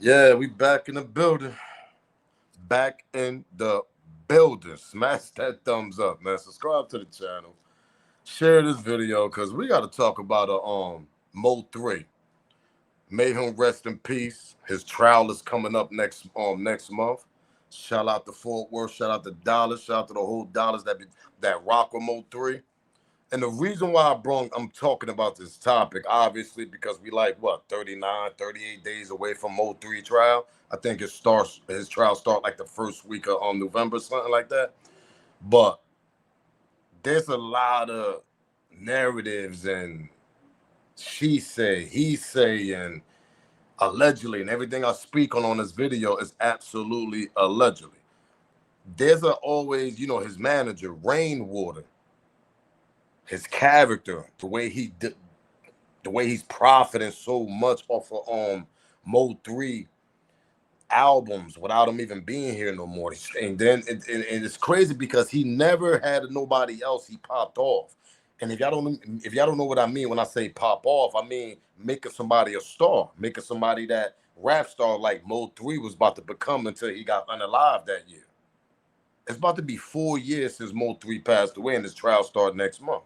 Yeah, we back in the building. Back in the building. Smash that thumbs up, man. Subscribe to the channel. Share this video because we got to talk about Mo3. May him rest in peace. His trial is coming up next month. Shout out to Fort Worth. Shout out to Dallas. Shout out to the whole Dallas that rock with Mo3. And the reason why I'm talking about this topic, obviously, because we like what 39, 38 days away from Mo3 trial. I think his trial start like the first week of November, something like that. But there's a lot of narratives and she say, he say, and allegedly, and everything I speak on this video is absolutely allegedly. There's always, his manager, Rainwater, his character, the way he's profiting so much off of Mo3 albums without him even being here no more. And then and it's crazy because he never had nobody else he popped off. And if y'all don't know what I mean when I say pop off, I mean making somebody a star, making somebody that rap star like Mo3 was about to become until he got unalived that year. It's about to be 4 years since Mo3 passed away, and his trial starts next month.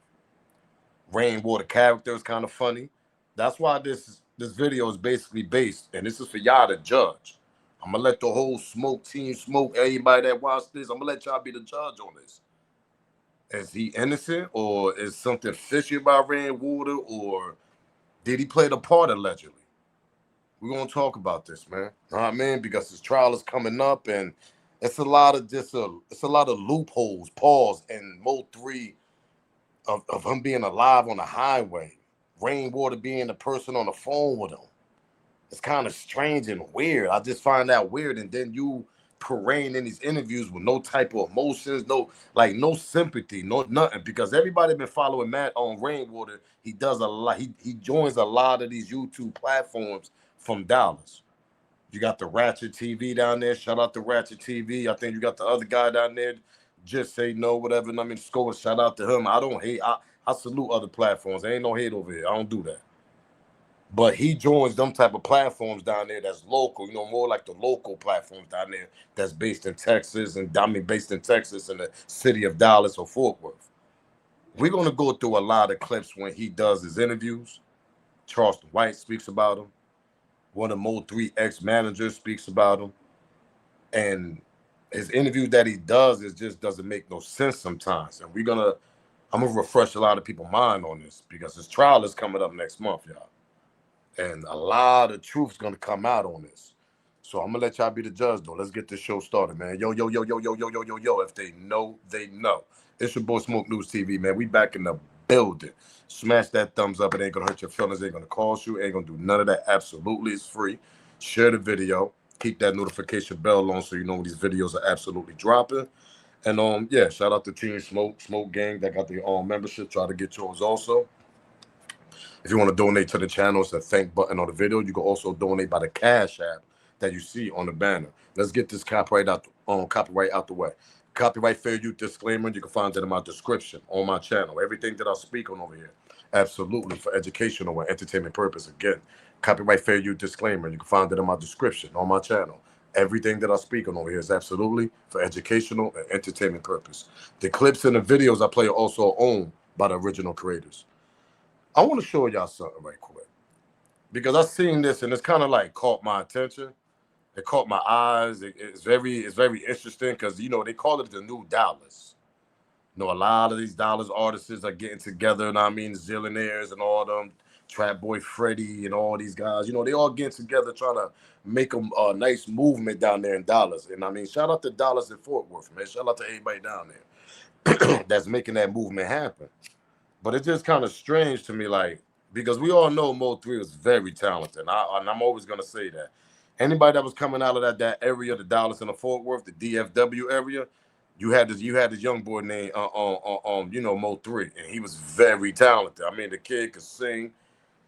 Rainwater character is kind of funny. That's why this video is basically based, and this is for y'all to judge. I'm gonna let the whole smoke team smoke. Everybody that watch this, I'm gonna let y'all be the judge on this. Is he innocent, or is something fishy about Rainwater, or did he play the part allegedly? We're gonna talk about this, man. Know what I mean? Because his trial is coming up, and it's a lot of it's a lot of loopholes, pause, and Mo3 of him being alive on the highway, Rainwater being the person on the phone with him. It's kind of strange and weird. I just find that weird. And then you parade in these interviews with no type of emotions, no sympathy, no nothing. Because everybody been following Matt on Rainwater. He does a lot. He joins a lot of these YouTube platforms from Dallas. You got the Ratchet TV down there. Shout out to Ratchet TV. I think you got the other guy down there. Just say no, whatever. And I mean, score. Shout out to him. I don't hate. I salute other platforms. There ain't no hate over here. I don't do that. But he joins them type of platforms down there that's local. More like the local platforms down there that's based in Texas, and I mean based in Texas in the city of Dallas or Fort Worth. We're gonna go through a lot of clips when he does his interviews. Charleston White speaks about him. One of Mo3 ex-managers speaks about him. And his interview that he does is just doesn't make no sense sometimes. And I'm gonna refresh a lot of people's mind on this because his trial is coming up next month, y'all. And a lot of truth's gonna come out on this. So I'm gonna let y'all be the judge though. Let's get this show started, man. Yo, yo, yo, yo, yo, yo, yo, yo, yo. If they know, they know. It's your boy Smoke News TV, man. We back in the building. Smash that thumbs up. It ain't gonna hurt your feelings. It ain't gonna cost you. It ain't gonna do none of that. Absolutely, it's free. Share the video. Keep that notification bell on so you know when these videos are absolutely dropping. And yeah, shout out to Team Smoke Gang that got the membership. Try to get yours also. If you want to donate to the channel, it's a thank button on the video. You can also donate by the Cash App that you see on the banner. Let's get this copyright out the way. Copyright fair use disclaimer. You can find that in my description on my channel. Everything that I speak on over here, absolutely for educational and entertainment purpose. Again, copyright fair use disclaimer. You can find it in my description on my channel. Everything that I speak on over here is absolutely for educational and entertainment purpose. The clips and the videos I play are also owned by the original creators. I want to show y'all something right quick because I seen this and it's kind of like caught my attention. It caught my eyes. It's very interesting because they call it the new Dallas. A lot of these Dallas artists are getting together, and I mean Zillionaires and all them, Trap Boy Freddy and all these guys. They all getting together trying to make a nice movement down there in Dallas. And I mean, shout out to Dallas and Fort Worth, man. Shout out to everybody down there that's making that movement happen. But it's just kind of strange to me, like, because we all know Mo3 was very talented. And I'm always going to say that. Anybody that was coming out of that area, the Dallas and the Fort Worth, the DFW area, you had this young boy named Mo3, and he was very talented. I mean, the kid could sing,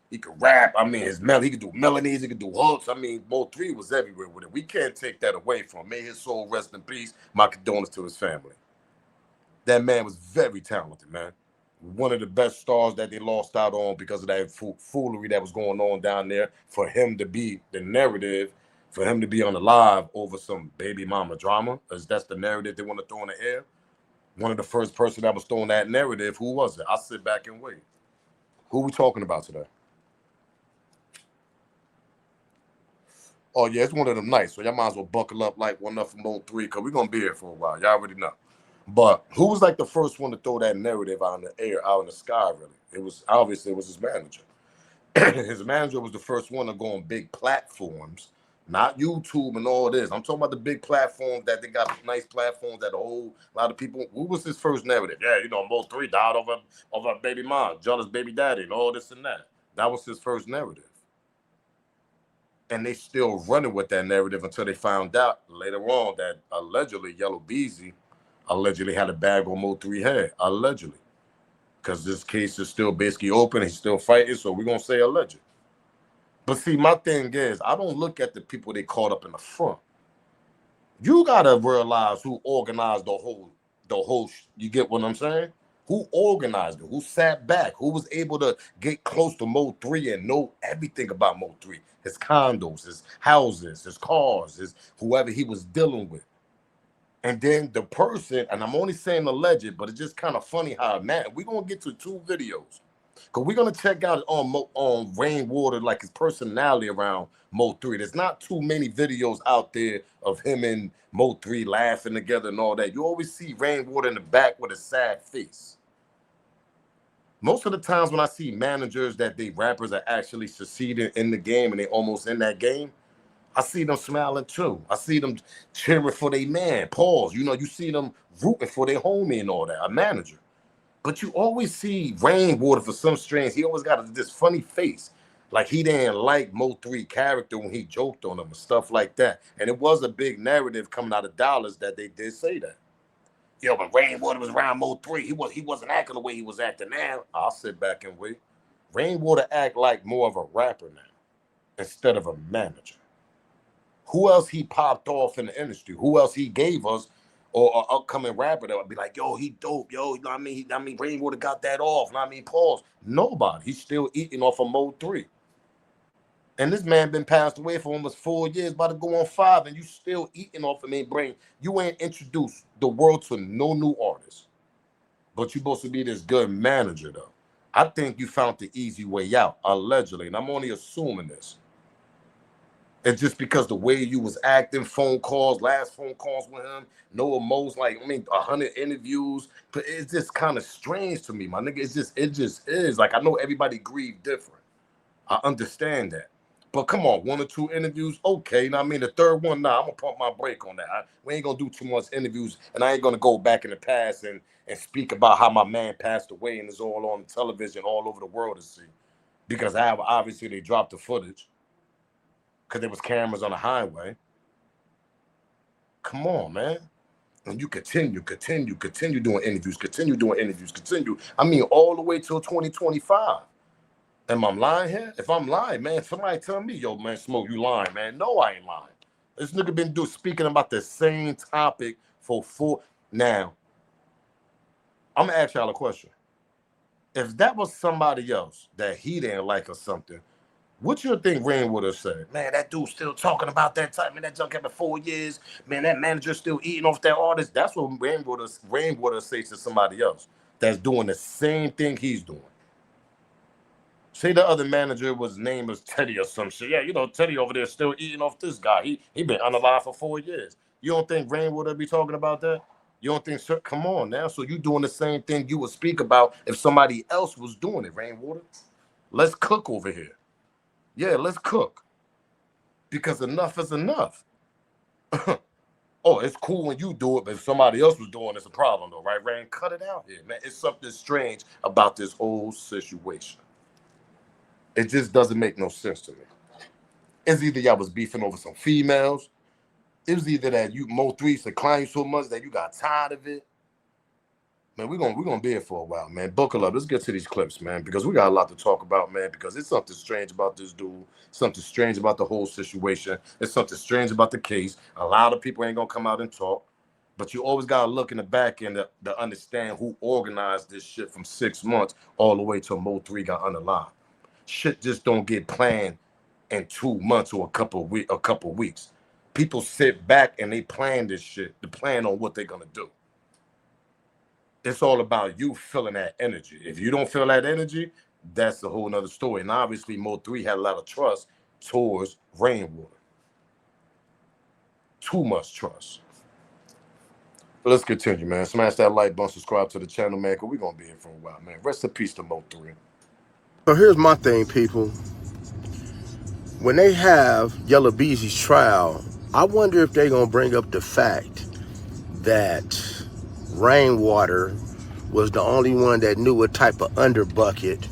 he could rap. I mean, he could do melodies, he could do hooks. I mean, Mo3 was everywhere with it. We can't take that away from him. May his soul rest in peace. My condolences to his family. That man was very talented, man. One of the best stars that they lost out on because of that foolery that was going on down there. For him to be the narrative For him to be on the live over some baby mama drama, as that's the narrative they want to throw in the air. One of the first person that was throwing that narrative, who was it? I sit back and wait. Who we talking about today? Oh yeah, it's one of them nights, so y'all might as well buckle up like one up from Mo3, because we're gonna be here for a while. Y'all already know. But who was like the first one to throw that narrative out in the air, out in the sky, really? It was obviously it was his manager. His manager was the first one to go on big platforms, not YouTube and all this. I'm talking about the big platforms that they got nice platforms that a whole lot of people. What was his first narrative? Yeah, you know, Mo3 died over baby mom, jealous baby daddy, and all this and that. That was his first narrative. And they still running with that narrative until they found out later on that allegedly Yellow Beezy allegedly had a bag on Mo3 head. Allegedly. Because this case is still basically open. He's still fighting, so we're going to say alleged. But see, my thing is, I don't look at the people they caught up in the front. You got to realize who organized the whole, you get what I'm saying? Who organized it? Who sat back? Who was able to get close to Mo3 and know everything about Mo3? His condos, his houses, his cars, his whoever he was dealing with. And then the person, and I'm only saying alleged, but it's just kind of funny how, man, we're going to get to 2 videos. Because we're going to check out on Rainwater, like his personality around Mo3. There's not too many videos out there of him and Mo3 laughing together and all that. You always see Rainwater in the back with a sad face. Most of the times when I see managers that they rappers are actually succeeding in the game and they almost in that game, I see them smiling too. I see them cheering for their man. Pause. You know, you see them rooting for their homie and all that, a manager. But you always see Rainwater for some strange. He always got this funny face. Like he didn't like Mo3 character when he joked on him and stuff like that. And it was a big narrative coming out of Dollars that they did say that. Yo, when Rainwater was around Mo3, he wasn't acting the way he was acting now. I'll sit back and wait. Rainwater act like more of a rapper now instead of a manager. Who else he popped off in the industry? Who else he gave us, or an upcoming rapper that would be like, yo, he dope, yo, you know what I mean? Rainwater got that off, you know what I mean? Pause. Nobody. He's still eating off of Mo3. And this man been passed away for almost 4 years, about to go on 5, and you still eating off of me, brain. You ain't introduced the world to no new artists. But you supposed to be this good manager, though. I think you found the easy way out, allegedly, and I'm only assuming this. It's just because the way you was acting, last phone calls with him, no emotions, like, I mean, 100 interviews. But it's just kind of strange to me, my nigga. It just is. Like, I know everybody grieve different. I understand that. But come on, 1 or 2 interviews, okay. Now, I mean, the third one, nah, I'm going to pump my brake on that. We ain't going to do too much interviews, and I ain't going to go back in the past and speak about how my man passed away and it's all on television all over the world to see. Because obviously they dropped the footage because there was cameras on the highway. Come on, man. And you continue doing interviews, continue. I mean, all the way till 2025. Am I lying here? If I'm lying, man, somebody tell me, yo, man, Smoke, you lying, man. No, I ain't lying. This nigga been speaking about the same topic for 4. Now, I'm gonna ask y'all a question. If that was somebody else that he didn't like or something, what you think Rain would have said? Man, that dude's still talking about that time. Man, that junk happened 4 years. Man, that manager still eating off that artist. That's what Rain would have said to somebody else that's doing the same thing he's doing. Say the other manager was name was Teddy or some shit. Yeah, you know, Teddy over there still eating off this guy. He been unalive for 4 years. You don't think Rain would be talking about that? You don't think, sir? Come on now. So you doing the same thing you would speak about if somebody else was doing it, Rainwater? Let's cook over here. Yeah, let's cook. Because enough is enough. Oh, it's cool when you do it, but if somebody else was doing it, it's a problem though, right, Rain? Cut it out here, man. It's something strange about this whole situation. It just doesn't make no sense to me. It's either y'all was beefing over some females. It was either that you Mo3 declined you so much that you got tired of it. Man, we're gonna be here for a while, man. Buckle up. Let's get to these clips, man, because we got a lot to talk about, man, because it's something strange about this dude, something strange about the whole situation. It's something strange about the case. A lot of people ain't gonna come out and talk, but you always gotta look in the back end to understand who organized this shit from 6 months all the way till Mo3 got unalive. Shit just don't get planned in 2 months or a couple weeks. People sit back and they plan this shit, to plan on what they're gonna do. It's all about you feeling that energy. If you don't feel that energy, that's a whole nother story. And obviously Mo3 had a lot of trust towards Rainwater. Too much trust. But let's continue, man. Smash that like button, subscribe to the channel, man, because we're going to be here for a while, man. Rest in peace to Mo3. So here's my thing, people. When they have Yella Beezy's trial, I wonder if they're going to bring up the fact that Rainwater was the only one that knew what type of underbucket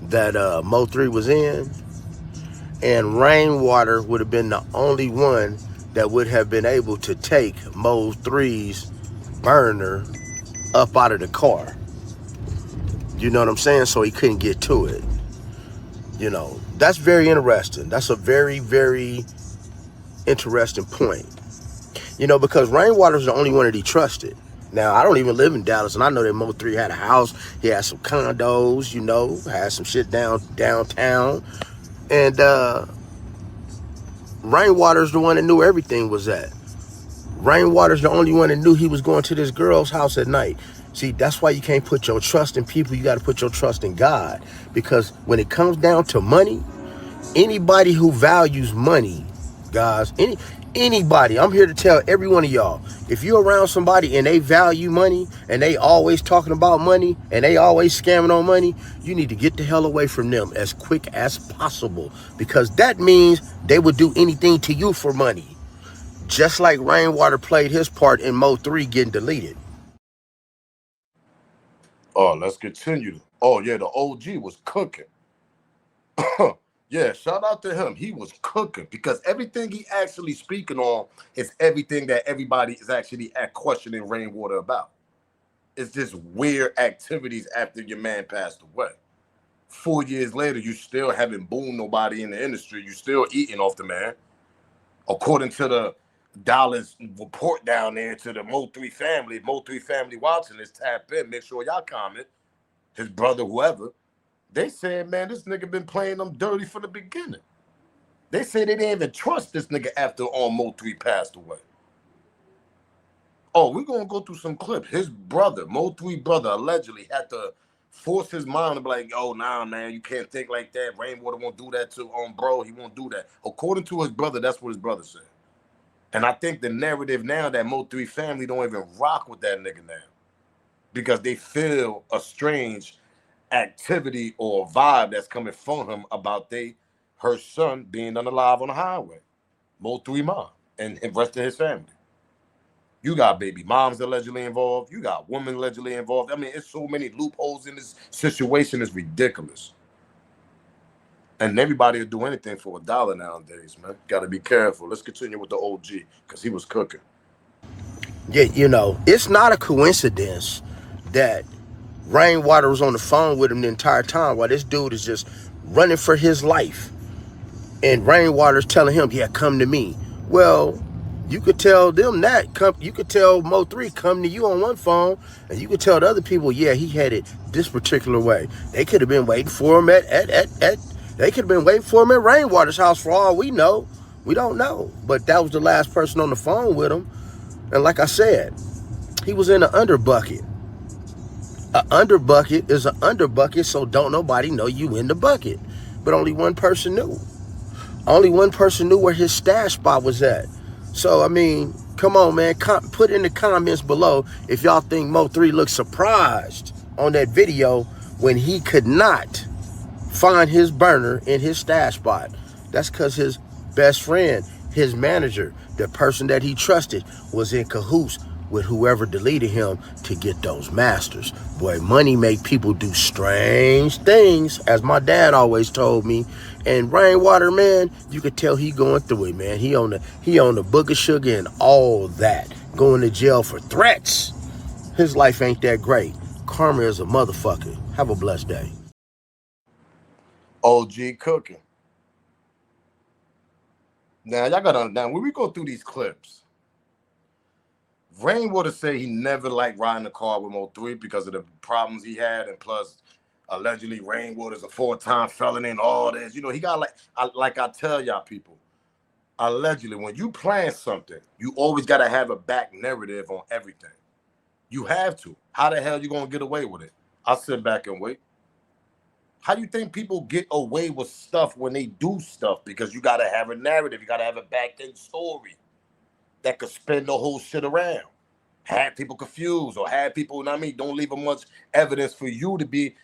that Mo3 was in. And Rainwater would have been the only one that would have been able to take Mo3's burner up out of the car. You know what I'm saying? So he couldn't get to it. You know, that's very interesting. That's a very, very interesting point. You know, because Rainwater's the only one that he trusted. Now, I don't even live in Dallas, and I know that Mo3 had a house. He had some condos, you know, had some shit downtown. And Rainwater's the one that knew everything was at. Rainwater's the only one that knew he was going to this girl's house at night. See, that's why you can't put your trust in people. You got to put your trust in God. Because when it comes down to money, anybody who values money, guys, anybody, I'm here to tell every one of y'all, if you're around somebody and they value money and they always talking about money and they always scamming on money, you need to get the hell away from them as quick as possible, because that means they would do anything to you for money. Just like Rainwater played his part in Mo3 getting deleted. Oh, let's continue. Oh, yeah, the OG was cooking. Yeah, shout out to him. He was cooking, because everything he actually speaking on is everything that everybody is actually questioning Rainwater about. It's just weird activities after your man passed away. 4 years later, you still haven't boomed nobody in the industry. You still eating off the man. According to the Dallas report down there, to the Mo3 family watching this, tap in, make sure y'all comment, his brother, whoever. They said, man, this nigga been playing them dirty from the beginning. They said they didn't even trust this nigga after Mo3 passed away. Oh, we're going to go through some clips. His brother, Mo3 brother, allegedly had to force his mind to be like, oh, nah, man, you can't think like that. Rainwater won't do that to bro. He won't do that. According to his brother, that's what his brother said. And I think the narrative now that Mo3 family don't even rock with that nigga now, because they feel a strange activity or vibe that's coming from him about her son being unalive on the highway. Mo3 mom and the rest of his family. You got baby moms allegedly involved. You got women allegedly involved. I mean, it's so many loopholes in this situation. It's ridiculous. And everybody will do anything for $1 nowadays, man. Got to be careful. Let's continue with the OG, because he was cooking. Yeah, you know, it's not a coincidence that Rainwater was on the phone with him the entire time while this dude is just running for his life. And Rainwater's telling him, yeah, come to me. Well, you could tell them that. You could tell Mo3, come to you on one phone. And you could tell the other people, yeah, he had it this particular way. They could have been waiting for him they could have been waiting for him at Rainwater's house for all we know. We don't know. But that was the last person on the phone with him. And like I said, he was in an underbucket. An underbucket is an underbucket, so don't nobody know you in the bucket. But only one person knew. Only one person knew where his stash spot was at. So, I mean, come on, man. Put in the comments below if y'all think Mo3 looked surprised on that video when he could not find his burner in his stash spot. That's because his best friend, his manager, the person that he trusted, was in cahoots with whoever deleted him to get those masters. Boy, money make people do strange things, as my dad always told me. And Rainwater, man, you could tell he going through it, man. He on the booger sugar and all that. Going to jail for threats. His life ain't that great. Karma is a motherfucker. Have a blessed day. OG cooking. Now, y'all got to understand, when we go through these clips, Rainwater said he never liked riding the car with Mo3 because of the problems he had, and plus Allegedly, Rainwater's a 4-time felon and all this. You know, he got like I tell y'all people, allegedly, when you plan something, you always got to have a back narrative on everything. You have to. How the hell you going to get away with it? I'll sit back and wait. How do you think people get away with stuff when they do stuff? Because you got to have a narrative. You got to have a back end story that could spin the whole shit around. Have people confused or have people, you know what I mean, don't leave much evidence for you to be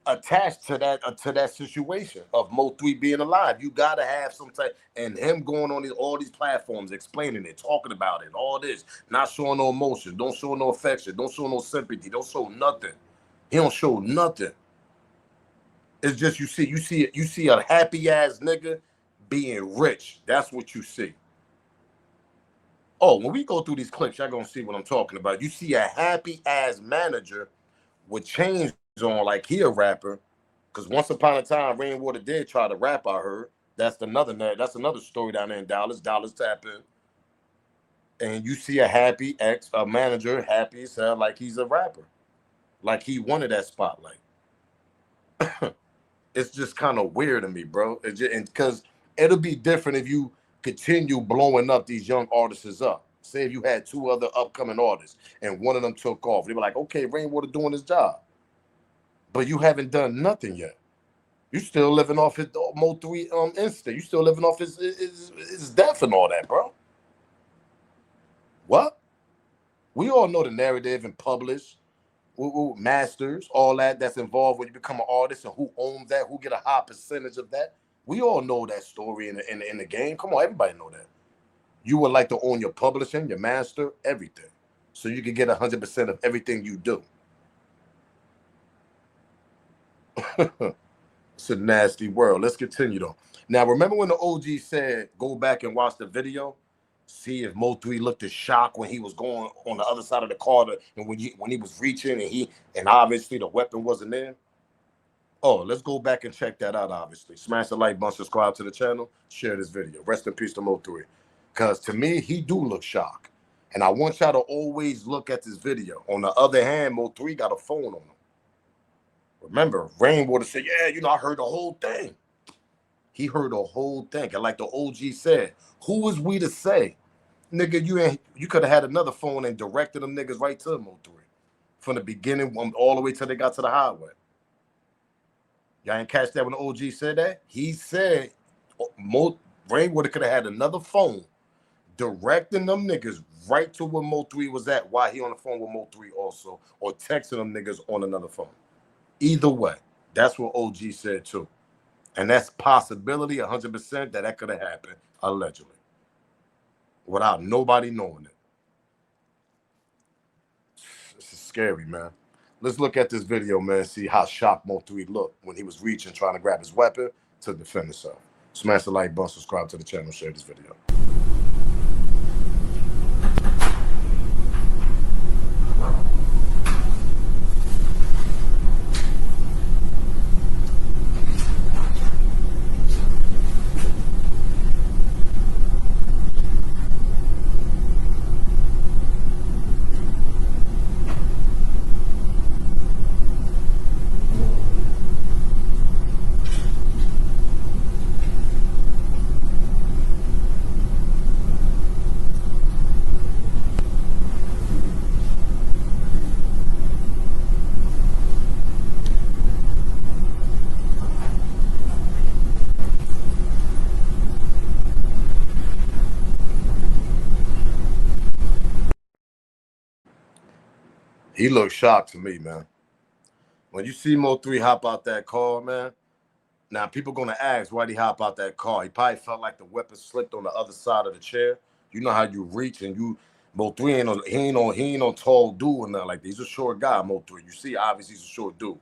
attached to that situation of Mo3 being alive. You gotta have some type, and him going on all these platforms, explaining it, talking about it, all this, not showing no emotion, don't show no affection, don't show no sympathy, don't show nothing. He don't show nothing. It's just you see a happy ass nigga being rich. That's what you see. Oh, when we go through these clips, y'all gonna see what I'm talking about. You see a happy ass manager with chains on like he a rapper. Because once upon a time, Rainwater did try to rap, I heard. That's another story down there in Dallas. Dallas tap in. And you see a manager happy as hell like he's a rapper. Like he wanted that spotlight. It's just kind of weird to me, bro. Because it'll be different if you continue blowing up these young artists up. Say if you had 2 other upcoming artists and one of them took off. They were like, okay, Rainwater doing his job. But you haven't done nothing yet. You still living off his Mo3 instinct. You still living off his death and all that, bro. What? We all know the narrative and publish, masters, all that's involved when you become an artist and who owns that, who get a high percentage of that. We all know that story in the game. Come on, everybody know that. You would like to own your publishing, your master, everything, so you can get 100% of everything you do. It's a nasty world. Let's continue though. Now, remember when the OG said, go back and watch the video, see if Mo3 looked as shocked when he was going on the other side of the car and when he was reaching and obviously the weapon wasn't there. Oh, let's go back and check that out, obviously. Smash the like button, subscribe to the channel, share this video. Rest in peace to Mo3. Because to me, he do look shocked. And I want y'all to always look at this video. On the other hand, Mo3 got a phone on him. Remember, Rainwater said, yeah, I heard the whole thing. He heard the whole thing. And like the OG said, who was we to say, nigga, you could have had another phone and directed them niggas right to Mo3 from the beginning all the way till they got to the highway. Y'all ain't catch that when the OG said that? He said Rainwater could have had another phone directing them niggas right to where Mo3 was at while he on the phone with Mo3 also, or texting them niggas on another phone. Either way, that's what OG said too. And that's possibility 100% that could have happened, allegedly, without nobody knowing it. This is scary, man. Let's look at this video, man, see how shocked Mo3 looked when he was reaching, trying to grab his weapon to defend himself. Smash the like button, subscribe to the channel, share this video. He looked shocked to me, man. When you see Mo3 hop out that car, man, now people gonna ask why'd he hop out that car. He probably felt like the weapon slipped on the other side of the chair. You know how you reach and Mo3 ain't no tall dude or nothing like that. He's a short guy, Mo3. You see, obviously he's a short dude.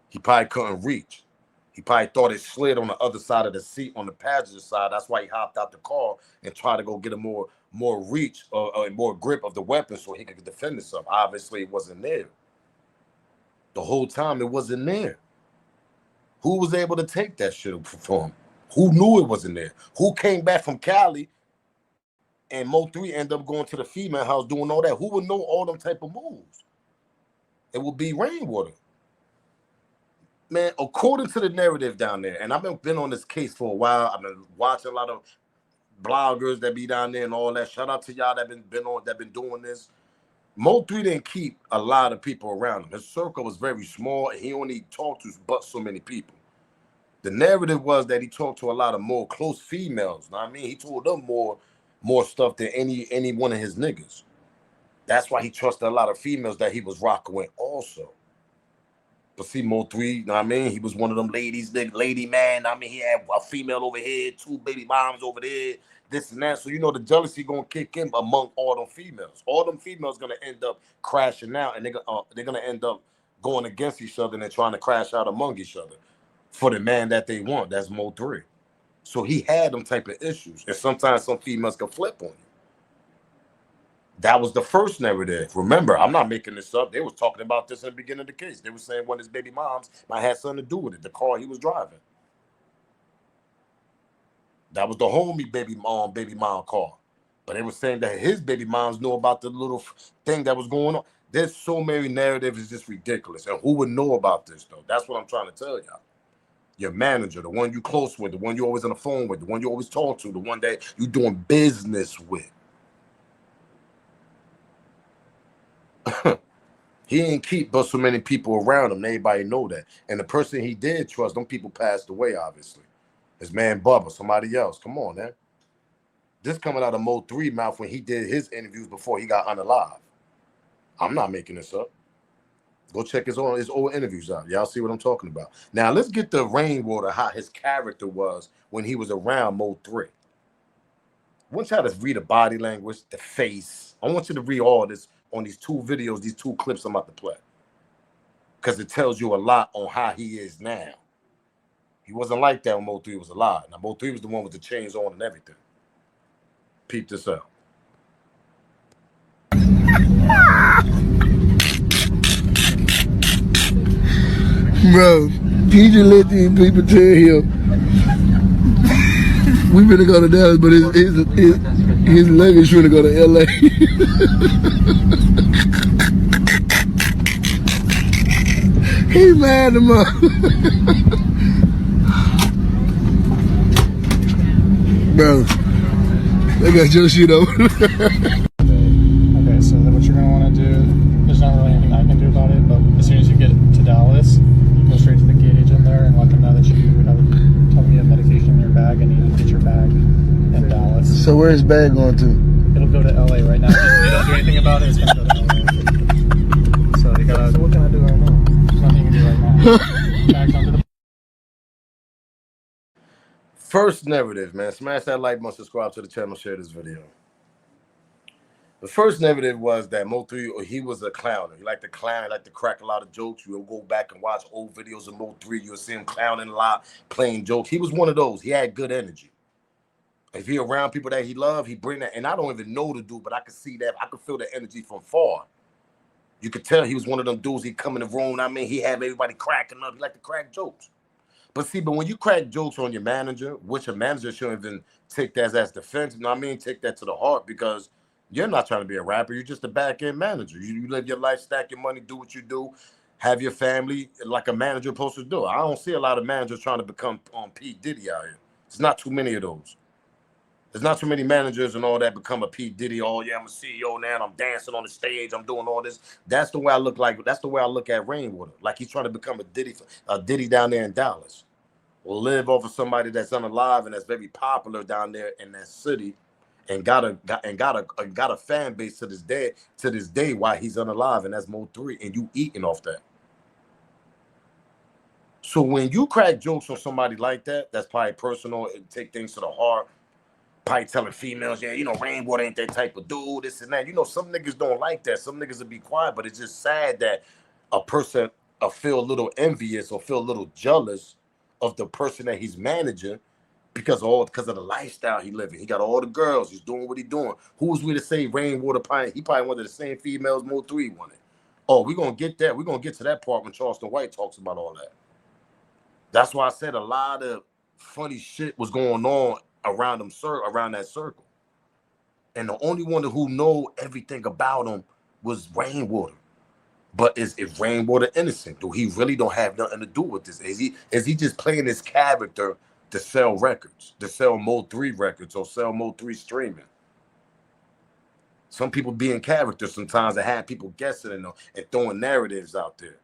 He probably couldn't reach. He probably thought it slid on the other side of the seat on the passenger side. That's why he hopped out the car and tried to go get a more reach or more grip of the weapon so he could defend himself. Obviously, it wasn't there. The whole time it wasn't there. Who was able to take that shit from him? Who knew it wasn't there? Who came back from Cali and Mo3 ended up going to the female house doing all that? Who would know all them type of moves? It would be Rainwater. man, according to the narrative down there, and I've been on this case for a while. I've been watching a lot of bloggers that be down there and all that. Shout out to y'all that been doing this. Mo3 didn't keep a lot of people around him. His circle was very small, and he only talked to but so many people. The narrative was that he talked to a lot of more close females. Know what I mean, he told them more stuff than any one of his niggas. That's why he trusted a lot of females that he was rocking with also. But see, Mo3, you know what I mean? He was one of them ladies, lady man. I mean, he had a female over here, 2 baby moms over there, this and that. So, you know, the jealousy going to kick in among all them females. All them females going to end up crashing out, and they're going to end up going against each other and then trying to crash out among each other for the man that they want. That's Mo3. So he had them type of issues. And sometimes some females can flip on you. That was the first narrative. Remember, I'm not making this up. They was talking about this in the beginning of the case. They were saying one of his baby moms might have something to do with it, the car he was driving. That was the homie baby mom car. But they were saying that his baby moms knew about the little thing that was going on. There's so many narratives, it's just ridiculous. And who would know about this, though? That's what I'm trying to tell y'all. Your manager, the one you close with, the one you always on the phone with, the one you always talk to, the one that you doing business with. He didn't keep but so many people around him. Everybody know that. And the person he did trust, them people passed away, obviously. His man Bubba, somebody else. Come on, man. This coming out of Mo3 mouth when he did his interviews before he got Unalived. I'm not making this up. Go check his old interviews out. Y'all see what I'm talking about. Now, let's get the Rainwater, how his character was when he was around Mo3. I want y'all to read the body language, the face. I want you to read all this on these 2 videos, these 2 clips I'm about to play. Because it tells you a lot on how he is now. He wasn't like that when Mo3 was alive. Now, Mo3 was the one with the chains on and everything. Peep this out. Bro, he just let these people tell him we finna go to Dallas, but his luggage finna go to LA. He mad at him. Bro, they got your shit over. Okay, so what you're gonna want to do, there's not really anything I can do about it, but as soon as you get to Dallas, go straight to the gate agent there and let them know that you have medication in your bag and you need to get your bag in Dallas. So where's his bag going to? It'll go to LA right now. If you don't do anything about it, it's gonna go to LA. So you gotta. So what can I do right now? There's nothing you can do right now. Bags onto the. First narrative, man. Smash that like button, subscribe to the channel, share this video. The first narrative was that Mo3, he was a clowner. He liked to clown, he liked to crack a lot of jokes. You'll go back and watch old videos of Mo3. You'll see him clowning a lot, playing jokes. He was one of those. He had good energy. If he around people that he loved, he bring that. And I don't even know the dude, but I could see that. I could feel the energy from far. You could tell he was one of them dudes. He'd come in the room. I mean, he had everybody cracking up. He liked to crack jokes. But see, when you crack jokes on your manager, which a manager shouldn't even take that as defense, you know what I mean? Take that to the heart, because you're not trying to be a rapper. You're just a back-end manager. You live your life, stack your money, do what you do, have your family like a manager supposed to do. I don't see a lot of managers trying to become P. Diddy out here. There's not too many of those. There's not too many managers and all that become a P. Diddy. Oh, yeah, I'm a CEO now, and I'm dancing on the stage. I'm doing all this. That's the way I look like. That's the way I look at Rainwater. Like he's trying to become a Diddy down there in Dallas. Or live off of somebody that's unalive and that's very popular down there in that city, and got a fan base to this day while he's unalive, and that's Mo3, and you eating off that. So when you crack jokes on somebody like that, that's probably personal and take things to the heart. Probably telling females, yeah, you know, Rainwater ain't that type of dude, this and that. You know, some niggas don't like that. Some niggas will be quiet, but it's just sad that a person feel a little envious or feel a little jealous of the person that he's managing because of the lifestyle he living. He got all the girls. He's doing what he doing. Who's we to say Rainwater he probably wanted the same females Mo3 wanted. Oh, we're going to get that. We're going to get to that part when Charleston White talks about all that. That's why I said a lot of funny shit was going on around that circle. And the only one who know everything about him was Rainwater. But is Rainwater innocent? Do he really don't have nothing to do with this? Is he just playing this character to sell records, to sell Mo3 records or sell Mo3 streaming? Some people be in character sometimes that have people guessing and throwing narratives out there.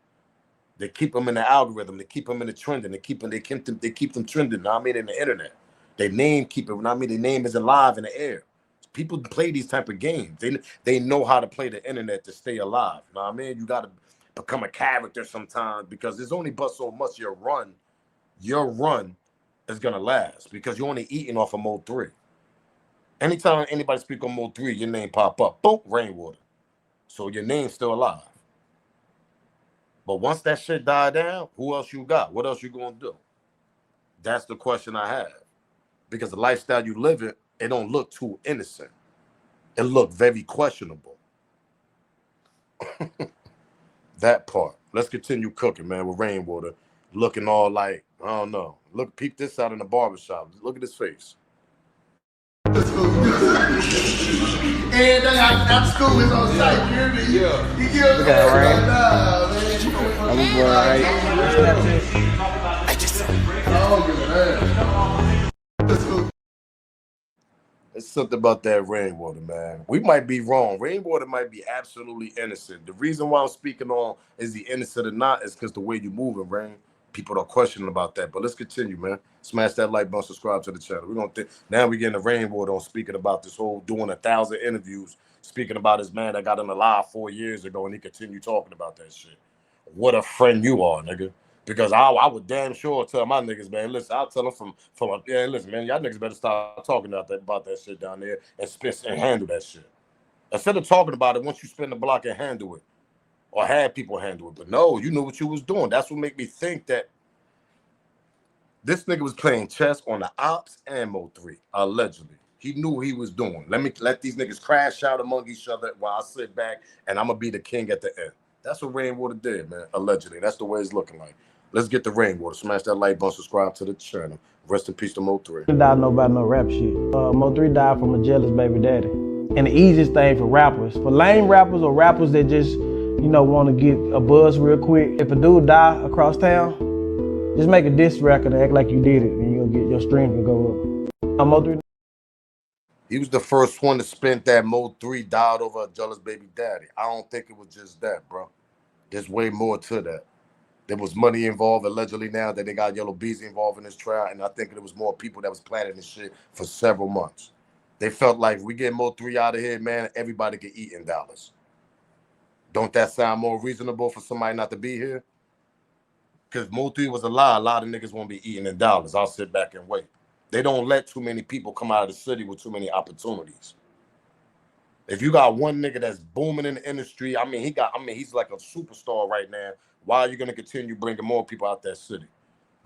They keep them in the algorithm. They keep them in the trending. They keep them trending. I mean, in the internet, their name keep it. I mean, their name is alive in the air. People play these type of games. They know how to play the internet to stay alive. You know what I mean? You got to become a character sometimes because there's only but so much your run is gonna last because you're only eating off of Mo3. Anytime anybody speak on Mo3, your name pop up. Boom, Rainwater. So your name's still alive. But once that shit died down, who else you got? What else you gonna do? That's the question I have. Because the lifestyle you live in, it don't look too innocent. It look very questionable. That part. Let's continue cooking, man, with Rainwater. Looking all like, I don't know. Look, peep this out in the barbershop. Look at his face. And after school is on site, you hear me? Yeah. You get what I'm saying? Nah, man. It's something about that Rainwater, man. We might be wrong. Rainwater might be absolutely innocent. The reason why I'm speaking on is he innocent or not is because the way you moving, Rain. People are questioning about that. But let's continue, man. Smash that like button, subscribe to the channel. We're gonna now we're getting the Rainwater on speaking about this whole doing 1,000 interviews, speaking about his man that got him alive 4 years ago, and he continued talking about that shit. What a friend you are, nigga. Because I would damn sure tell my niggas, man, listen, I'll tell them from yeah, listen, man, y'all niggas better start talking about that shit down there and handle that shit. Instead of talking about it, once you spin the block and handle it, or have people handle it. But no, you knew what you was doing. That's what made me think that this nigga was playing chess on the ops and Mo3, allegedly. He knew what he was doing. Let these niggas crash out among each other while I sit back and I'm gonna be the king at the end. That's what Rainwater did, man. Allegedly. That's the way it's looking like. Let's get the Rainwater. Smash that like button, subscribe to the channel. Rest in peace to Mo3. He died about no rap shit. Mo3 died from a jealous baby daddy. And the easiest thing for rappers, for lame rappers or rappers that just, want to get a buzz real quick, if a dude die across town, just make a diss record and act like you did it, and you'll get your stream to go up. Mo3. He was the first one to spin that Mo3 died over a jealous baby daddy. I don't think it was just that, bro. There's way more to that. There was money involved, allegedly now that they got Yellow Beezy involved in this trial, and I think there was more people that was planning this shit for several months. They felt like if we get Mo3 out of here, man, everybody could eat in Dallas. Don't that sound more reasonable for somebody not to be here? Because Mo3 was a lot of niggas won't be eating in Dallas. I'll sit back and wait. They don't let too many people come out of the city with too many opportunities. If you got one nigga that's booming in the industry, he's like a superstar right now. Why are you gonna continue bringing more people out that city?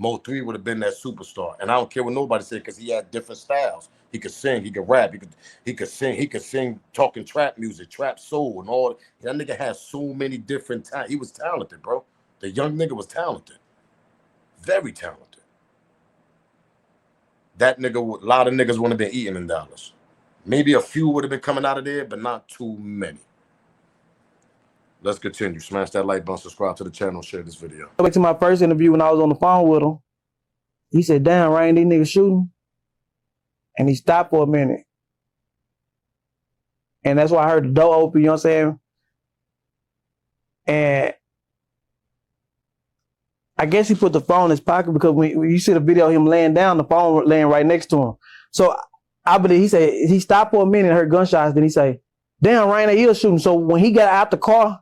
Mo3 would have been that superstar, and I don't care what nobody said because he had different styles. He could sing, he could rap, he could sing talking trap music, trap soul, and all. That nigga has so many different talents. He was talented, bro. The young nigga was talented, very talented. That nigga, a lot of niggas wouldn't have been eating in Dallas. Maybe a few would have been coming out of there, but not too many. Let's continue. Smash that like button, subscribe to the channel, share this video. Back to my first interview when I was on the phone with him. He said, "Damn, Rain, these niggas shooting." And he stopped for a minute. And that's why I heard the door open, you know what I'm saying? And I guess he put the phone in his pocket because when you see the video of him laying down, the phone laying right next to him. So I believe he said he stopped for a minute and heard gunshots. Then he say, "Damn, Rain, they is shooting." So when he got out the car,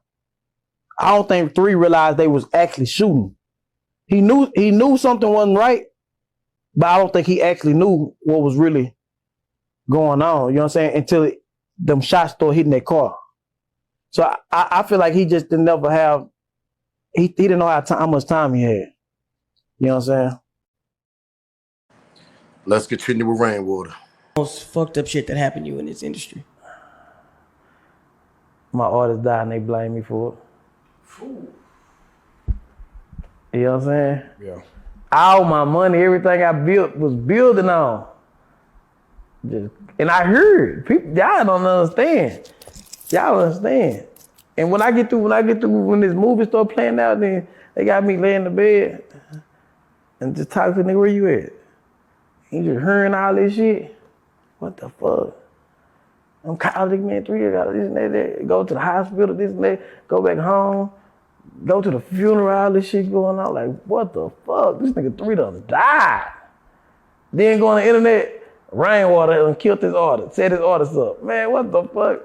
I don't think 3 realized they was actually shooting. He knew something wasn't right, but I don't think he actually knew what was really going on. You know what I'm saying? Until them shots started hitting their car. So I feel like he just didn't never have. He didn't know how much time he had. You know what I'm saying? Let's continue with Rainwater. Most fucked up shit that happened to you in this industry? My artist died and they blame me for it. You know what I'm saying? Yeah. All my money, everything I built was building on. And I heard people, y'all don't understand. Y'all understand. And when this movie start playing out, then they got me laying in the bed and just talking to the nigga, where you at? He just hearing all this shit. What the fuck? I'm college man, 3 years, got this and that. Go to the hospital, this and that. Go back home. Go to the funeral, all this shit going on. Like, what the fuck? This nigga 3 done died. Then go on the internet, Rainwater and killed his artist, set his artist up. Man, what the fuck?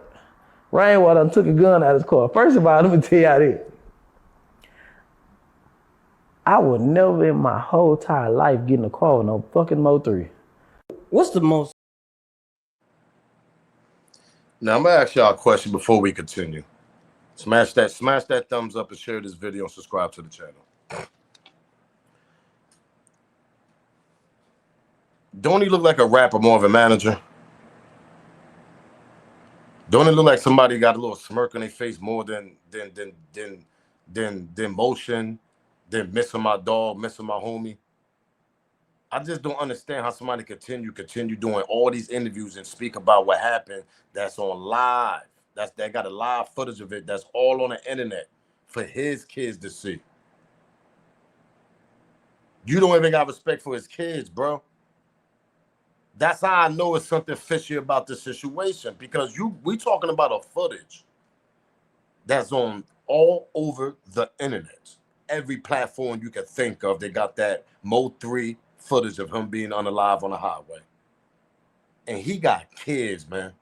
Rainwater done took a gun out of his car. First of all, let me tell y'all this. I would never in my whole entire life get in a car with no fucking Mo3. What's the most? Now I'm gonna ask y'all a question before we continue. Smash that thumbs up and share this video and subscribe to the channel. Don't he look like a rapper more of a manager? Don't it look like somebody got a little smirk on their face more than motion, than missing my dog, missing my homie? I just don't understand how somebody continue doing all these interviews and speak about what happened that's on live. They got a live footage of it that's all on the internet for his kids to see. You don't even got respect for his kids, bro. That's how I know it's something fishy about this situation, because we talking about a footage that's on all over the internet. Every platform you can think of, they got that Mo3 footage of him being unalive on the highway. And he got kids, man.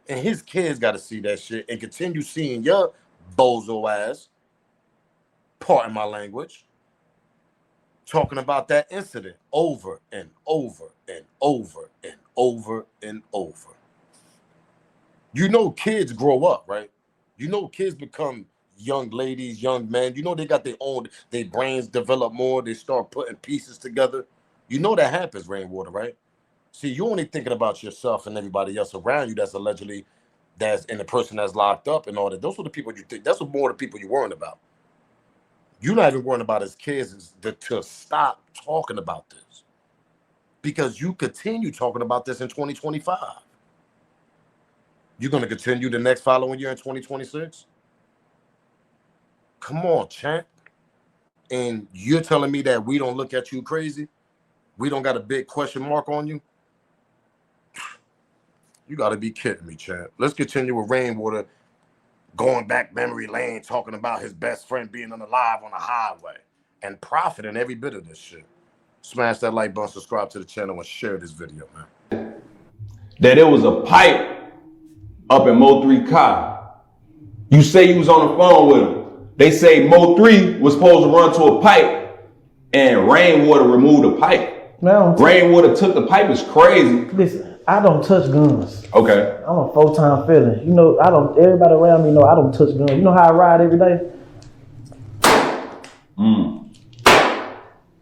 And his kids got to see that shit and continue seeing your bozo ass, pardon my language, talking about that incident over and over and over and over and over. You know kids grow up, right? You know kids become young ladies, young men. You know they got their brains develop more. They start putting pieces together. You know that happens, Rainwater, right? See, you're only thinking about yourself and everybody else around you that's allegedly, and the person that's locked up and all that. Those are the people you think. That's what more the people you're worrying about. You're not even worrying about his kids to stop talking about this, because you continue talking about this in 2025. You're going to continue the next following year in 2026? Come on, champ. And you're telling me that we don't look at you crazy? We don't got a big question mark on you? You got to be kidding me, champ. Let's continue with Rainwater going back memory lane, talking about his best friend being unalive on the highway and profiting every bit of this shit. Smash that like button, subscribe to the channel, and share this video, man. That it was a pipe up in Mo3 car. You say you was on the phone with him. They say Mo3 was supposed to run to a pipe and Rainwater removed the pipe. Man, Rainwater took the pipe. Is crazy. Listen, I don't touch guns. Okay. I'm a 4-time felon. You know, everybody around me know I don't touch guns. You know how I ride every day?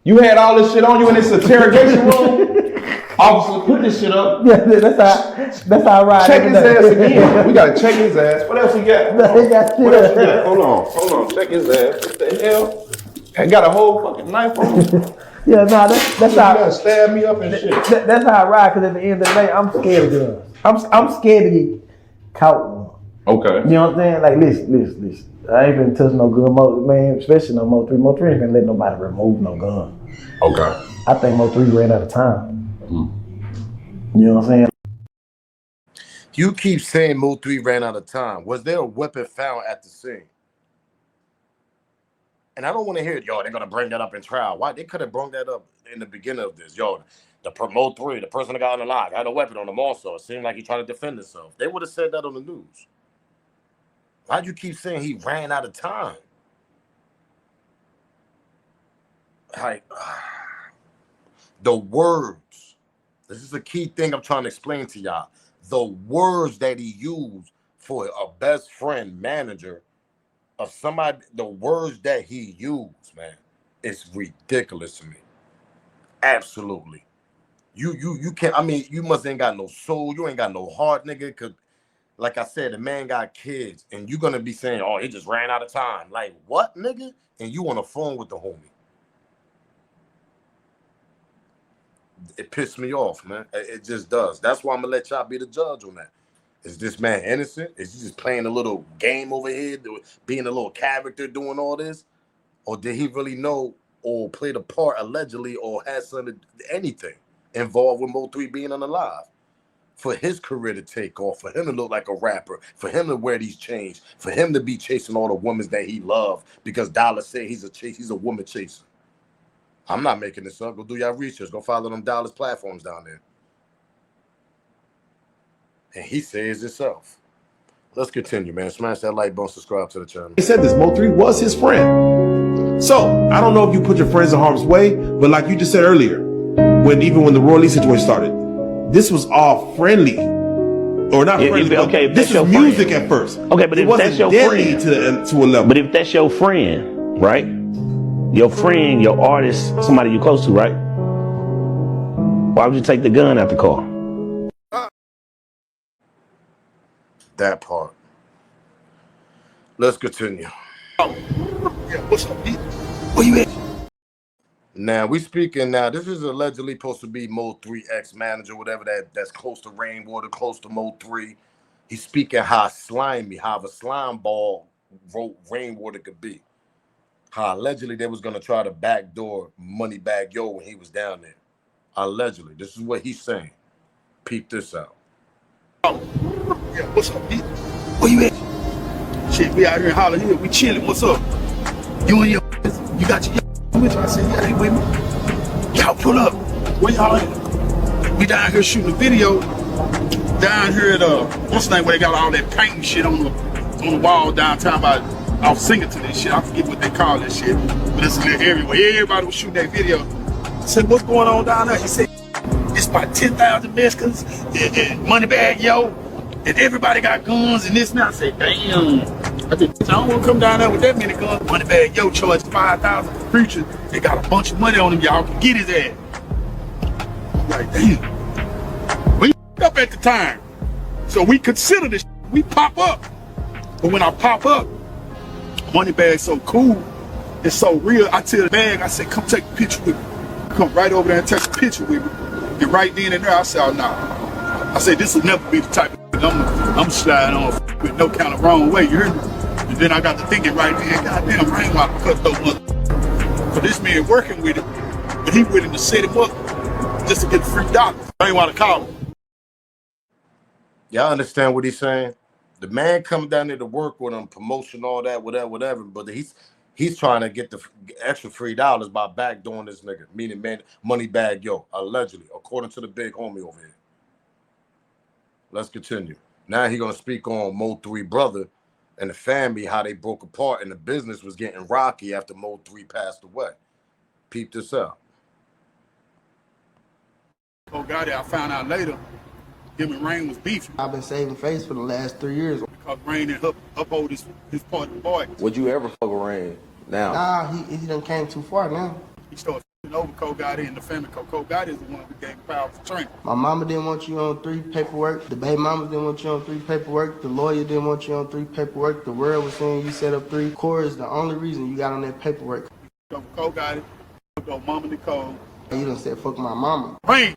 You had all this shit on you in this interrogation room? Officer, put this shit up. Yeah, that's how I ride. Check his ass again. We gotta check his ass. What else he got? What else he got? Hold on. Check his ass. What the hell? I got a whole fucking knife on him. Yeah, nah, that's how. You gotta stab me up and shit. That's how I ride. Cause at the end of the day, I'm scared of guns. I'm scared to get caught one. Okay. You know what I'm saying? Like, listen. I ain't been touching no gun, man. Especially no Mo3. Mo3 ain't been letting nobody remove no gun. Okay. I think Mo3 ran out of time. You know what I'm saying? You keep saying Mo3 ran out of time. Was there a weapon found at the scene? And I don't want to hear it, yo, they're going to bring that up in trial. Why? They could have brought that up in the beginning of this. Yo, the Mo3, the person that got unalive, had a weapon on him also. It seemed like he tried to defend himself. They would have said that on the news. Why'd you keep saying he ran out of time? Like, the words. This is a key thing I'm trying to explain to y'all. The words that he used for a best friend manager of somebody, the words that he used, man, it's ridiculous to me. Absolutely. You can't, I mean, you must ain't got no soul. You ain't got no heart, nigga. Cause like I said, the man got kids and you're going to be saying, oh, he just ran out of time. Like what, nigga? And you on the phone with the homie. It pissed me off, man. It just does. That's why I'm going to let y'all be the judge on that. Is this man innocent? Is he just playing a little game over here, being a little character doing all this? Or did he really know or played a part allegedly or has anything involved with Mo3 being unalive? For his career to take off, for him to look like a rapper, for him to wear these chains, for him to be chasing all the women that he loved because Dollar said he's a woman chaser. I'm not making this up. Go do your research. Go follow them Dollar's platforms down there. And he says himself. Let's continue, man. Smash that like button, subscribe to the channel. He said this, Mo3 was his friend. So, I don't know if you put your friends in harm's way, but like you just said earlier, even when the Roy Lee situation started, this was all friendly. Or not friendly, okay, this was music at first. Okay, but it if that's your friend, to a level. But if that's your friend, right? Your friend, your artist, somebody you're close to, right? Why would you take the gun out the car? That part. Let's continue. Yeah, what's up, Pete? Where you at? Now we speaking. Now this is allegedly supposed to be Mo3 ex-manager, whatever that's close to Rainwater, close to Mo3. He's speaking how slimy, how a slime ball Rainwater could be. How allegedly they was gonna try to backdoor Moneybag Yo when he was down there. Allegedly, this is what he's saying. Peep this out. Yeah, what's up, Pete? Where you at? Shit, we out here in Holland Hill. We chilling. What's up? You and you got your with you? I said, yeah, he with me. Y'all pull up. Where y'all at? We down here shooting a video. Down here at what's the name where they got all that paint and shit on the wall downtown by off Singleton and shit. I forget what they call that shit. But it's a little area where everybody was shooting that video. I said, what's going on down there? He said, it's about 10,000 Mexicans and Moneybag Yo, and everybody got guns and this and that. I said, damn. I don't want to come down there with that many guns. Moneybag Yo charged 5,000 for preachers. They got a bunch of money on him. Y'all can get his ass. I'm like, damn. We up at the time, so we consider this. We pop up, but when I pop up, Moneybag's so cool, it's so real. I tell the bag, I said, come take a picture with me. Come right over there and take a picture with me. And right then and there, I said, oh, nah. I said, this will never be the type of thing I'm sliding on with no kind of wrong way, you heard me? And then I got to thinking right then, goddamn, Rainwater cut those mother. So this man working with him, but he with him to set him up just to get the free dollars. Rainwater called him. Y'all understand what he's saying? The man coming down there to work with him, promotion, all that, whatever. But he's trying to get the extra $3 by backdooring this nigga, meaning man, Moneybag Yo, allegedly, according to the big homie over here. Let's continue. Now he's gonna speak on Mo3 brother and the family, how they broke apart and the business was getting rocky after Mo3 passed away. Peep this out. Oh God, I found out later, him and Rain was beefing. I've been saving face for the last 3 years. Because Rain didn't uphold his part of the boy. Would you ever fuck with Rain now? Nah, he done came too far now. He started f***ing over Cole Gotti and the family. Cole Gotti is the one who gave power to train. My mama didn't want you on 3 paperwork. The baby mama didn't want you on 3 paperwork. The lawyer didn't want you on 3 paperwork. The world was saying you set up 3. Core is the only reason you got on that paperwork. Over Cole Gotti, over Mama Nicole. You done said fuck my mama. Rain,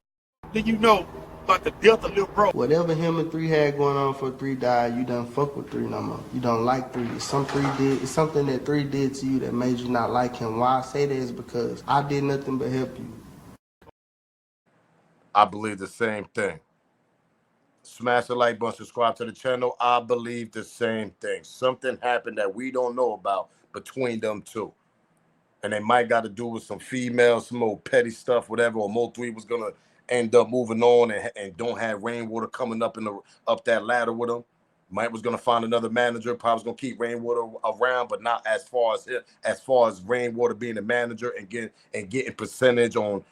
then you know about the death of Lil Bro. Whatever him and 3 had going on for 3 died, you done fuck with 3 no more. You don't like 3. It's something that 3 did to you that made you not like him. Why I say that is because I did nothing but help you. I believe the same thing. Smash the like button, subscribe to the channel. I believe the same thing. Something happened that we don't know about between them two. And it might got to do with some females, some old petty stuff, whatever, or Mo3 was going to end up moving on and don't have Rainwater coming up up that ladder with him. Mike was going to find another manager, probably was going to keep Rainwater around, but not as far as Rainwater being the manager and getting percentage on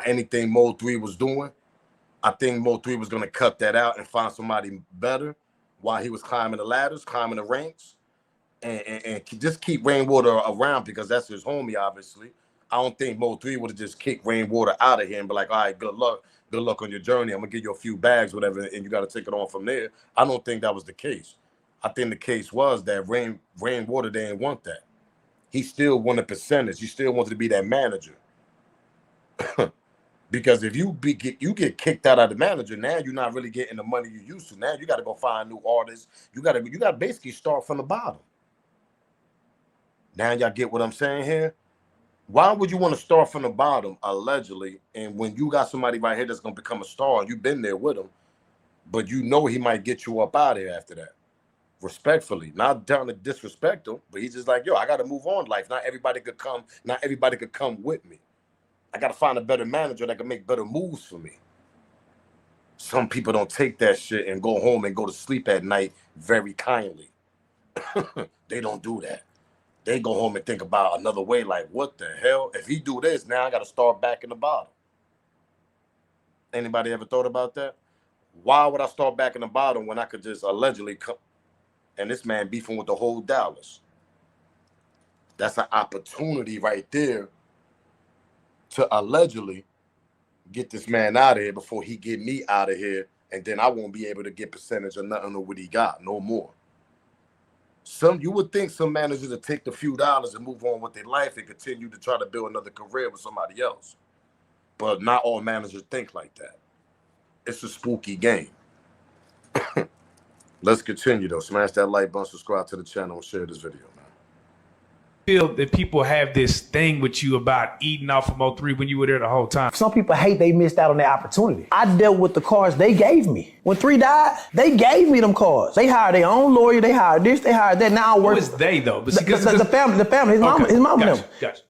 anything Mo3 was doing. I think Mo3 was going to cut that out and find somebody better while he was climbing the ladders, climbing the ranks, and just keep Rainwater around because that's his homie, obviously. I don't think Mo3 would have just kicked Rainwater out of here and be like, all right, good luck on your journey. I'm going to give you a few bags, whatever, and you got to take it on from there. I don't think that was the case. I think the case was that Rainwater didn't want that. He still wanted percentage. He still wanted to be that manager. Because if you get kicked out of the manager, now you're not really getting the money you used to. Now you got to go find new artists. You got to basically start from the bottom. Now y'all get what I'm saying here? Why would you want to start from the bottom, allegedly, and when you got somebody right here that's going to become a star, and you've been there with him, but you know he might get you up out of here after that? Respectfully, not down to disrespect him, but he's just like, yo, I got to move on in life. Not everybody could come with me. I got to find a better manager that can make better moves for me. Some people don't take that shit and go home and go to sleep at night very kindly. They don't do that. They go home and think about another way, like, what the hell? If he do this, now I got to start back in the bottom. Anybody ever thought about that? Why would I start back in the bottom when I could just allegedly come? And this man beefing with the whole Dallas. That's an opportunity right there to allegedly get this man out of here before he get me out of here, and then I won't be able to get percentage or nothing of what he got, no more. You would think some managers would take the few dollars and move on with their life and continue to try to build another career with somebody else. But not all managers think like that. It's a spooky game. Let's continue though. Smash that like button, subscribe to the channel, and share this video, man. Feel that people have this thing with you about eating off of Mo3 when you were there the whole time. Some people hate they missed out on their opportunity. I dealt with the cards they gave me. When 3 died, they gave me them cards. They hired their own lawyer, they hired this, they hired that. Now I work. Who is they though? The family, his mama and them. Gotcha.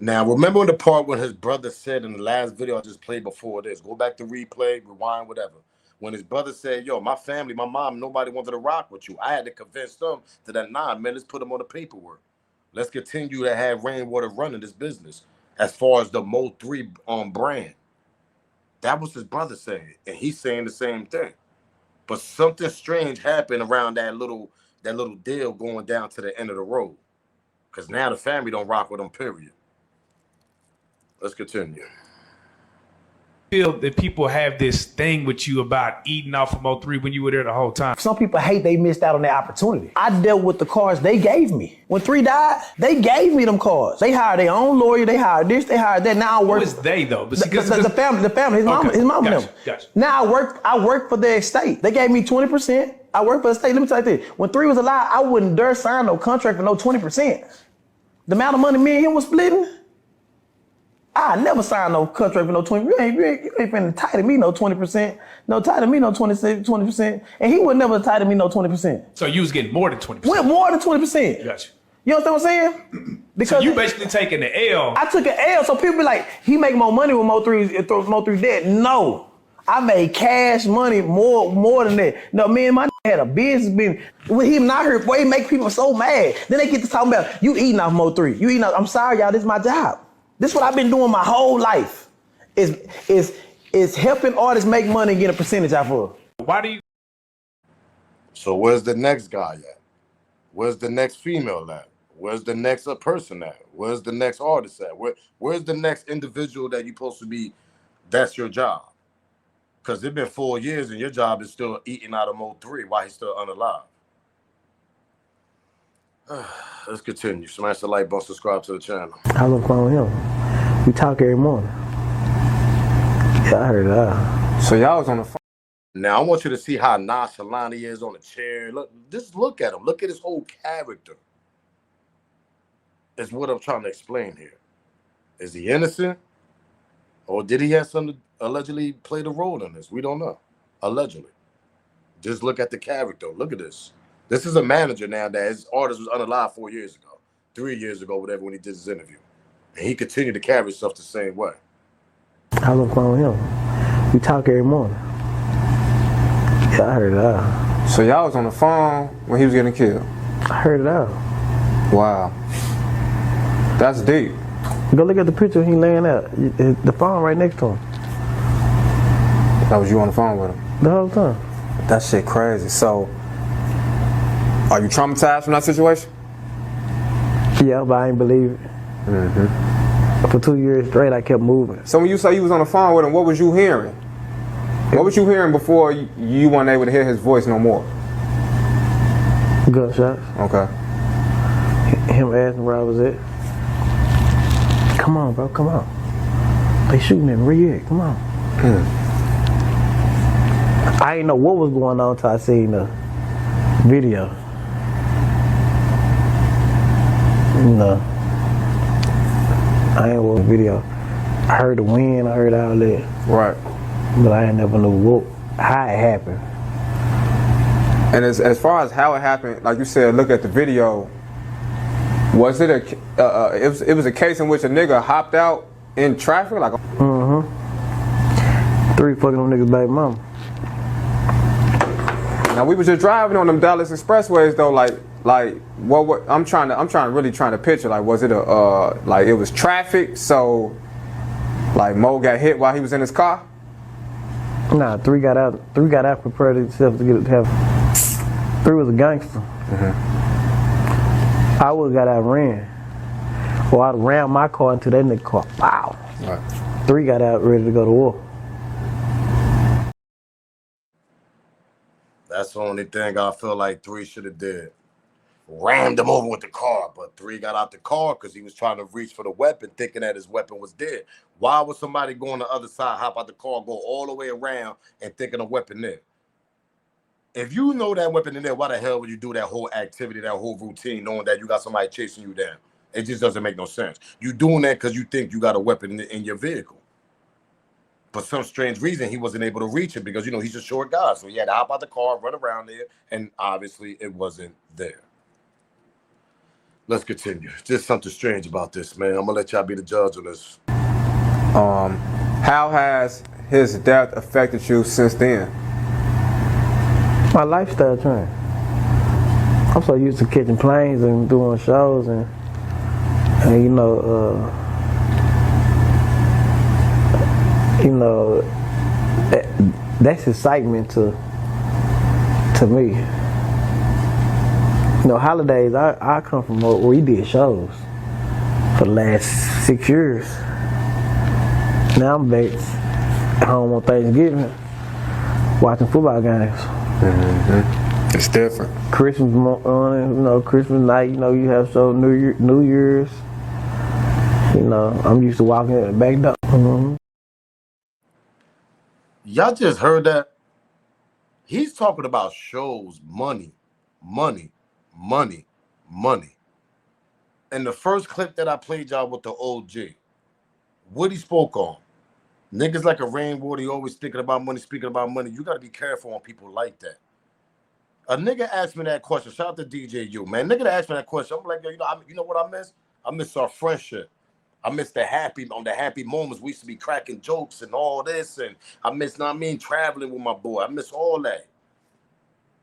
Now, remember the part when his brother said in the last video I just played before this, go back to replay, rewind, whatever. When his brother said, yo, my family, my mom, nobody wanted to rock with you. I had to convince them to that, nah, man, let's put them on the paperwork. Let's continue to have Rainwater running this business as far as the Mo3 brand. That was his brother saying, and he's saying the same thing. But something strange happened around that little deal going down to the end of the road. Because now the family don't rock with him, period. Let's continue. Feel that people have this thing with you about eating off of Mo3 when you were there the whole time. Some people hate they missed out on their opportunity. I dealt with the cards they gave me. When 3 died, they gave me them cards. They hired their own lawyer, they hired this, they hired that. Now I work. Who is they though? The family, his mama and them. Gotcha. Now I work for the estate. They gave me 20%. I work for the estate. Let me tell you this. When 3 was alive, I wouldn't dare sign no contract for no 20%. The amount of money me and him was splitting, I never signed no contract for no 20%. You ain't finna title me no 20%. No title me no 20%. And he would never title me no 20%. So you was getting more than 20%. Went more than 20%. Gotcha. You understand what I'm saying? Because so you basically taking the L. I took an L, so people be like, he make more money with Mo3 dead. No. I made cash money more than that. No, me and my had a business with him not hurt. Boy, he make people so mad. Then they get to talking about you eating off Mo3. You eating off. I'm sorry, y'all. This is my job. This is what I've been doing my whole life. Is helping artists make money and get a percentage out of it. Why do you? So where's the next guy at? Where's the next female at? Where's the next person at? Where's the next artist at? Where's the next individual that you're supposed to be? That's your job. Because it's been 4 years and your job is still eating out of Mo3 while he's still unalive. Let's continue. Smash the like button, subscribe to the channel. I love calling him. We talk every morning. Yeah, I heard that. So y'all was on the phone. Now I want you to see how nonchalant he is on the chair. Just look at him. Look at his whole character. Is what I'm trying to explain here. Is he innocent? Or did he have something to allegedly play the role in this? We don't know. Allegedly. Just look at the character. Look at this. This is a manager now that his artist was unalive 4 years ago, 3 years ago, whatever, when he did his interview. And he continued to carry himself the same way. I love calling him. We talk every morning. Yeah, I heard that. So y'all was on the phone when he was getting killed? I heard it out. Wow. That's deep. Go look at the picture he laying out. The phone right next to him. That was you on the phone with him? The whole time. That shit crazy. So, are you traumatized from that situation? Yeah, but I ain't believe it. Mm-hmm. For 2 years straight, I kept moving. So when you say you was on the phone with him, what was you hearing? What was you hearing before you weren't able to hear his voice no more? Gunshots. Okay. Him asking where I was at. Come on, bro, come on. They shooting at me. Where you at? Come on. I didn't know what was going on until I seen the video. I ain't watched the video. I heard the wind, I heard all that. Right. But I ain't never knew how it happened. And as far as how it happened, like you said, look at the video. Was it it was a case in which a nigga hopped out in traffic? Like, 3 fucking them niggas baby mama. now we was just driving on them Dallas expressways though, like what I'm really trying to picture, like, was it like it was traffic, so like Mo got hit while he was in his car? Nah, 3 got out prepared himself to have. 3 was a gangster. I would've got out and ran. Or I'd ran my car into that nigga car. Wow. Right. 3 got out ready to go to war. That's the only thing I feel like 3 should have did. Rammed him over with the car, but 3 got out the car because he was trying to reach for the weapon, thinking that his weapon was dead. Why would somebody go on the other side, hop out the car, go all the way around, and thinking a weapon there? If you know that weapon in there, why the hell would you do that whole activity, that whole routine, knowing that you got somebody chasing you down? It just doesn't make no sense. You doing that because you think you got a weapon in your vehicle. For some strange reason, he wasn't able to reach it because, he's a short guy. So he had to hop out the car, run around there, and obviously it wasn't there. Let's continue. Just something strange about this, man. I'm going to let y'all be the judge on this. How has his death affected you since then? My lifestyle changed. I'm so used to catching planes and doing shows and that's excitement to me. Holidays, I come from where we did shows for the last 6 years. Now I'm back home on Thanksgiving watching football games. It's different. Christmas morning, Christmas night, you have shows, New Year's. I'm used to walking in the back door. Y'all just heard that? He's talking about shows, money. And the first clip that I played y'all with the OG, what he spoke on. Niggas like a Rainwater, he always thinking about money, speaking about money. You got to be careful on people like that. A nigga asked me that question. Shout out to DJ U, man. Nigga asked me that question. I'm like, yo, you know what I miss? I miss our friendship. I miss the happy moments. We used to be cracking jokes and all this. And I miss, traveling with my boy. I miss all that.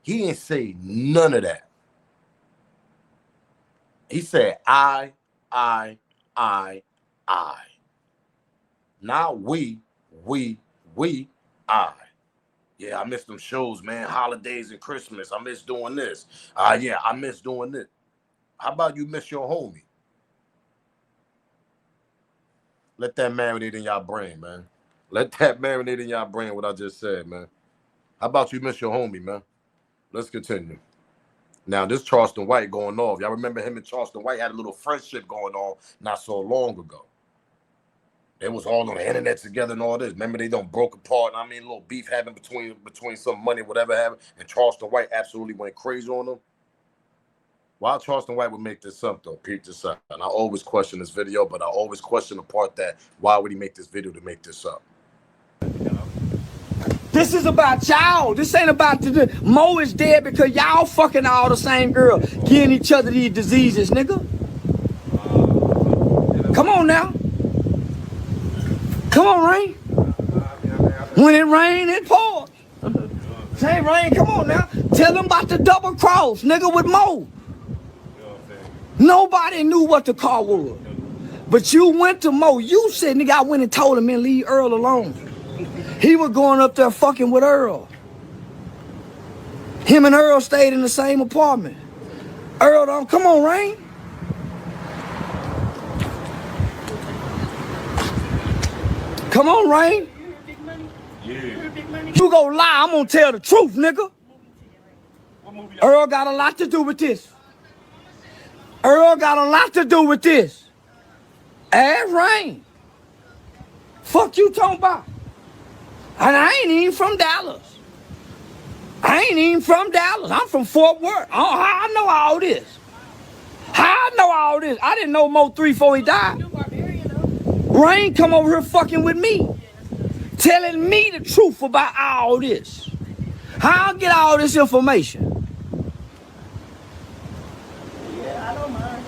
He didn't say none of that. He said, I. Not we, I. Yeah, I miss them shows, man. Holidays and Christmas. I miss doing this. Yeah, I miss doing this. How about you miss your homie? Let that marinate in y'all brain, man. Let that marinate in y'all brain what I just said, man. How about you miss your homie, man? Let's continue. Now, this Charleston White going off. Y'all remember him and Charleston White had a little friendship going on not so long ago. They was all on the internet together and all this. Remember, they done broke apart. A little beef happened between some money, whatever happened. And Charleston White absolutely went crazy on them. Why Charleston White would make this up, though? Peep this out. And I always question this video, but I always question the part that why would he make this video to make this up? This is about y'all. This ain't about the Mo is dead because y'all fucking all the same girl, giving each other these diseases, nigga. Come on now. Come on, Rain. When it rain, it pours. Say, Rain, come on now. Tell them about the double cross, nigga, with Mo. Nobody knew what the car was. But you went to Mo. You said, nigga, I went and told him and leave Earl alone. He was going up there fucking with Earl. Him and Earl stayed in the same apartment. Earl don't, come on, Rain. Come on, Rain. You go lie, I'm gonna tell the truth, nigga. Earl got a lot to do with this. Earl got a lot to do with this. Ask Rain. Fuck you talking about? And I ain't even from Dallas. I ain't even from Dallas. I'm from Fort Worth. How I know all this? How I know all this? I didn't know Mo3 before he died. Rain come over here fucking with me, telling me the truth about all this. How I get all this information? Yeah, I don't mind.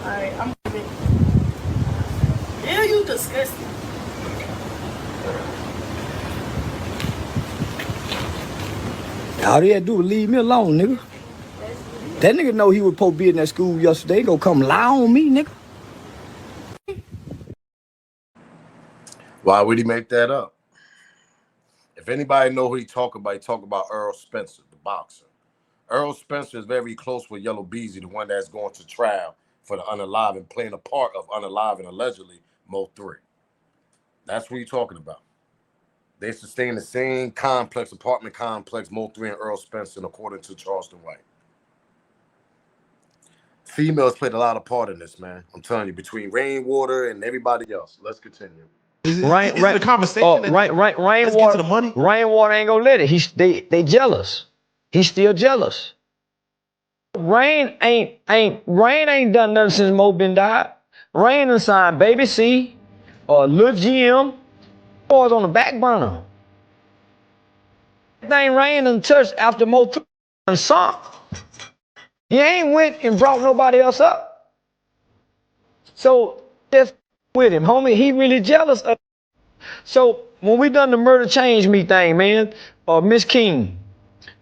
Alright, I'm leaving. Yeah, you disgusting. All they had to do was leave me alone, nigga. That nigga know he was supposed to be in that school yesterday. Go come lie on me, nigga. Why would he make that up? If anybody know who he talk about Earl Spencer, the boxer. Earl Spencer is very close with Yellow Beezy, the one that's going to trial for the Unalived and playing a part of Unalived and allegedly Mo3. That's what he's talking about. They sustain the same complex, apartment complex, Mo3 and Earl Spencer, according to Charleston White. Females played a lot of part in this, man. I'm telling you, between Rainwater and everybody else. Let's continue. The conversation. Rainwater. The money. Rainwater ain't gonna let it. They jealous. He's still jealous. Rain ain't done nothing since Mo been died. Rain done signed Baby C, Lil GM, boys on the back burner. Everything Rain done touched after Mo3 done sunk. He ain't went and brought nobody else up. So just with him, homie, he really jealous of. So when we done the murder change me thing, man, Miss King,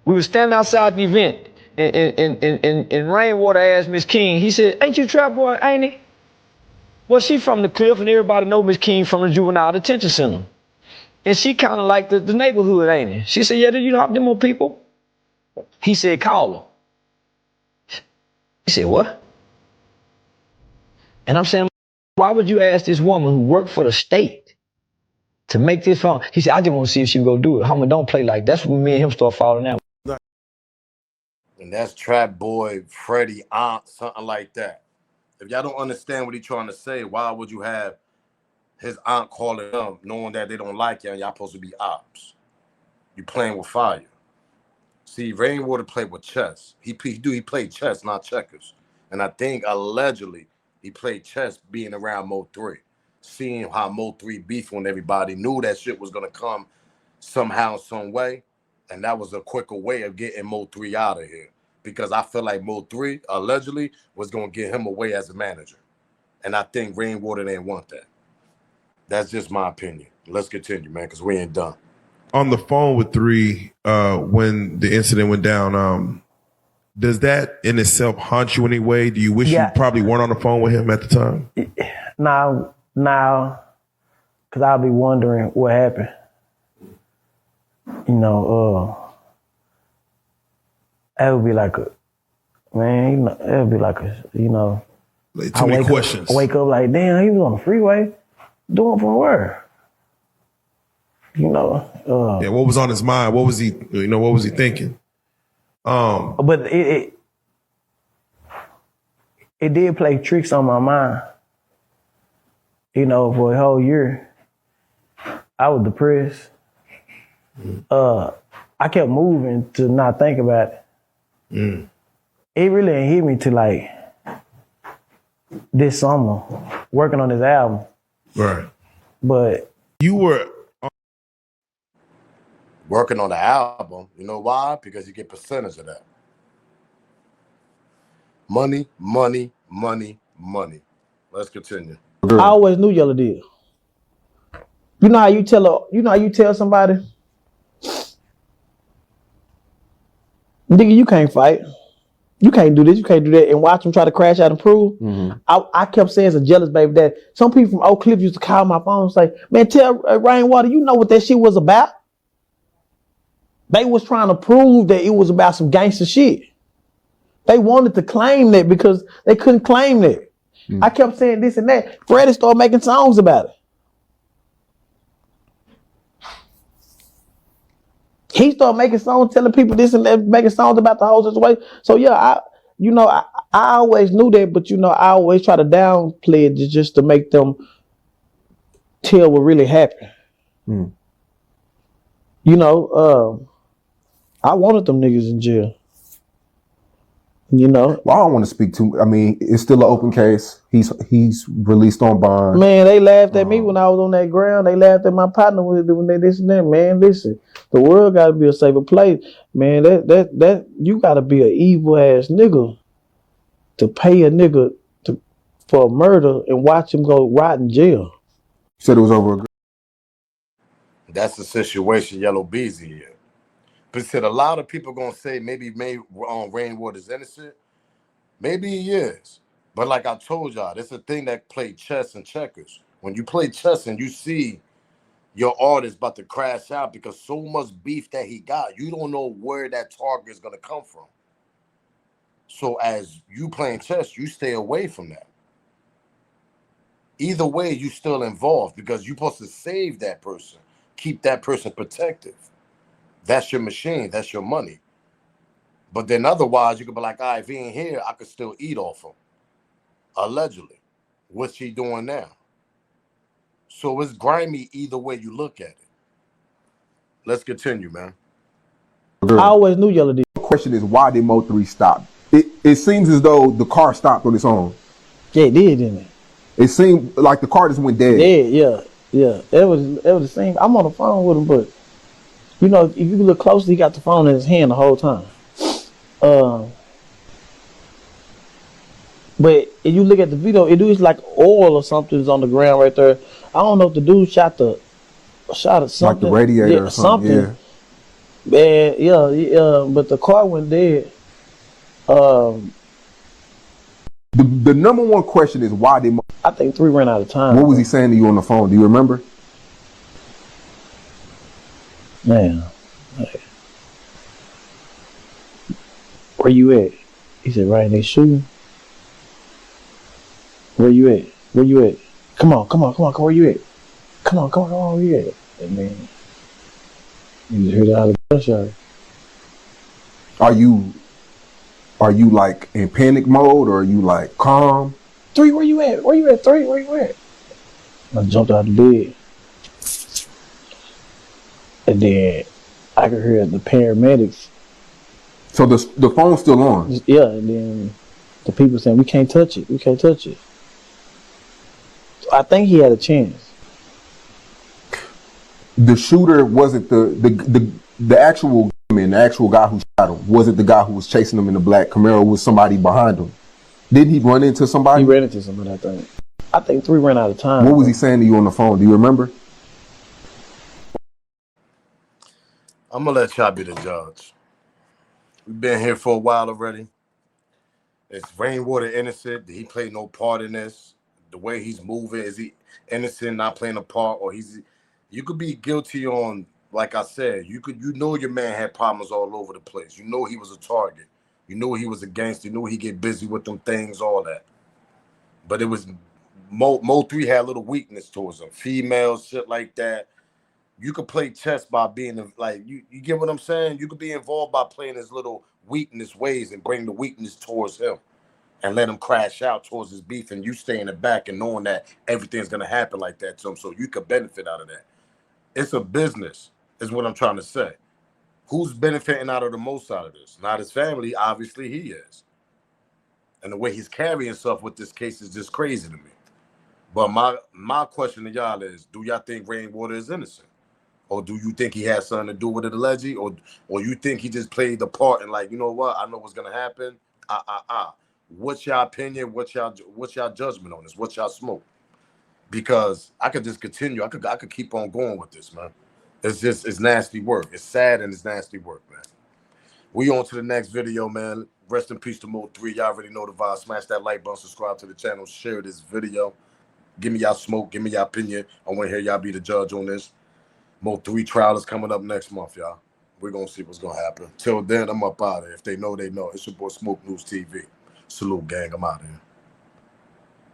we was standing outside the event, and Rainwater asked Miss King, he said, "Ain't you Trap Boy, ain't he?" Well, she from the Cliff, and everybody know Miss King from the Juvenile Detention Center. And she kind of like the neighborhood, ain't it? She said, "Yeah, do you know them more people?" He said, "Call her." He said, "What?" And I'm saying, why would you ask this woman who worked for the state to make this phone? He said, "I just want to see if she would go do it." Homie, don't play like that. That's when me and him start falling out. And that's Trap Boy, Freddie, Aunt, something like that. If y'all don't understand what he's trying to say, why would you have his aunt calling them, knowing that they don't like you and y'all supposed to be ops? You playing with fire. See, Rainwater played with chess. He played chess, not checkers. And I think allegedly he played chess being around Mo3, seeing how Mo3 beefed when everybody knew that shit was gonna come somehow, some way, and that was a quicker way of getting Mo3 out of here. Because I feel like Mo3 allegedly was gonna get him away as a manager, and I think Rainwater didn't want that. That's just my opinion. Let's continue, man, because we ain't done. On the phone with 3, when the incident went down, does that in itself haunt you in any way? Do you wish you probably weren't on the phone with him at the time? Now, because I'll be wondering what happened. You know, it would be like it would be like too many questions. I wake up like, damn, he was on the freeway doing from where? What was on his mind? What was he thinking? But it did play tricks on my mind. For a whole year, I was depressed. I kept moving to not think about it. It really ain't hit me till like this summer, working on this album. Right. But you were working on the album. You know why? Because you get percentage of that. Money, money, money, money. Let's continue. I always knew Yellow did. You know how you tell somebody, nigga, you can't fight. You can't do this, you can't do that, and watch them try to crash out and prove. I kept saying as a jealous baby that some people from Oak Cliff used to call my phone and say, "Man, tell Rainwater, you know what that shit was about?" They was trying to prove that it was about some gangster shit. They wanted to claim that because they couldn't claim that. I kept saying this and that. Freddie started making songs about it. He started making songs telling people this and that, making songs about the whole situation. So yeah, I always knew that, but I always try to downplay it just to make them tell what really happened. You know, I wanted them niggas in jail. You know, Well, I don't want to speak too. I mean, it's still an open case. He's released on bond. man, they laughed at me when I was on that ground. They laughed at my partner when they this and that. Man, listen, the world got to be a safer place. Man, that you got to be an evil ass nigga to pay a nigga for a murder and watch him go rot in jail. Said it was over. That's the situation Yellow Beezy here. But said a lot of people gonna say maybe Rainwater's innocent. Maybe he is. But like I told y'all, it's a thing that play chess and checkers. When you play chess and you see your artist about to crash out because so much beef that he got, you don't know where that target is gonna come from. So as you playing chess, you stay away from that. Either way, you still involved because you're supposed to save that person, keep that person protective. That's your machine, that's your money. But then otherwise, you could be like, all right, if he ain't here, I could still eat off him. Allegedly. What's she doing now? So it's grimy either way you look at it. Let's continue, man. I always knew Yellow did. The question is, why did Mo3 stop? It seems as though the car stopped on its own. Yeah, it did, didn't it? It seemed like the car just went dead. Yeah. It was the same. I'm on the phone with him, but you know, if you look closely, he got the phone in his hand the whole time. But if you look at the video, it is like oil or something is on the ground right there. I don't know if the dude shot at something. Like the radiator or something. Yeah. Man, yeah, but the car went dead. The number one question is, why did I think 3 ran out of time. What was he saying to you on the phone? Do you remember? Man, where you at? He said, right in their shoe. Where you at? Where you at? Come on, where you at? Come on, where you at? And then you just heard it out of the gunshot. Are you like in panic mode, or are you like calm? 3, where you at? Where you at? 3, where you at? I jumped out of bed. And then I could hear the paramedics. So the phone's still on? Yeah, and then the people saying, we can't touch it. So I think he had a chance. The shooter wasn't the actual man, the actual guy who shot him wasn't the guy who was chasing him in the black Camaro. Was somebody behind him? Did he run into somebody? He ran into somebody, I think. I think 3 ran out of time. What was he saying to you on the phone? Do you remember? I'm gonna let y'all be the judge. We've been here for a while already. Is Rainwater innocent? Did he play no part in this? The way he's moving, is he innocent, not playing a part, or you could be guilty on, like I said, you know your man had problems all over the place. You know he was a target. You know he was a gangster. You know he get busy with them things, all that. But it was Mo3 had a little weakness towards him. Females, shit like that. You could play chess by being like, you get what I'm saying? You could be involved by playing his little weakness ways and bring the weakness towards him and let him crash out towards his beef, and you stay in the back and knowing that everything's going to happen like that to him, so you could benefit out of that. It's a business, is what I'm trying to say. Who's benefiting out of the most out of this? Not his family. Obviously, he is. And the way he's carrying himself with this case is just crazy to me. But my question to y'all is, do y'all think Rainwater is innocent? Or do you think he has something to do with it allegedly? Or you think he just played the part and like, you know what? I know what's going to happen. What's your opinion? What's y'all judgment on this? What's y'all smoke? Because I could just continue. I could keep on going with this, man. It's nasty work. It's sad and it's nasty work, man. We on to the next video, man. Rest in peace to Mo3. Y'all already know the vibe. Smash that like button, subscribe to the channel, share this video. Give me y'all smoke. Give me y'all opinion. I want to hear y'all be the judge on this. Mo3 trial is coming up next month, y'all. We're going to see what's going to happen. Till then, I'm up out of here. If they know, they know. It's your boy Smoke News TV. Salute, gang. I'm out of here.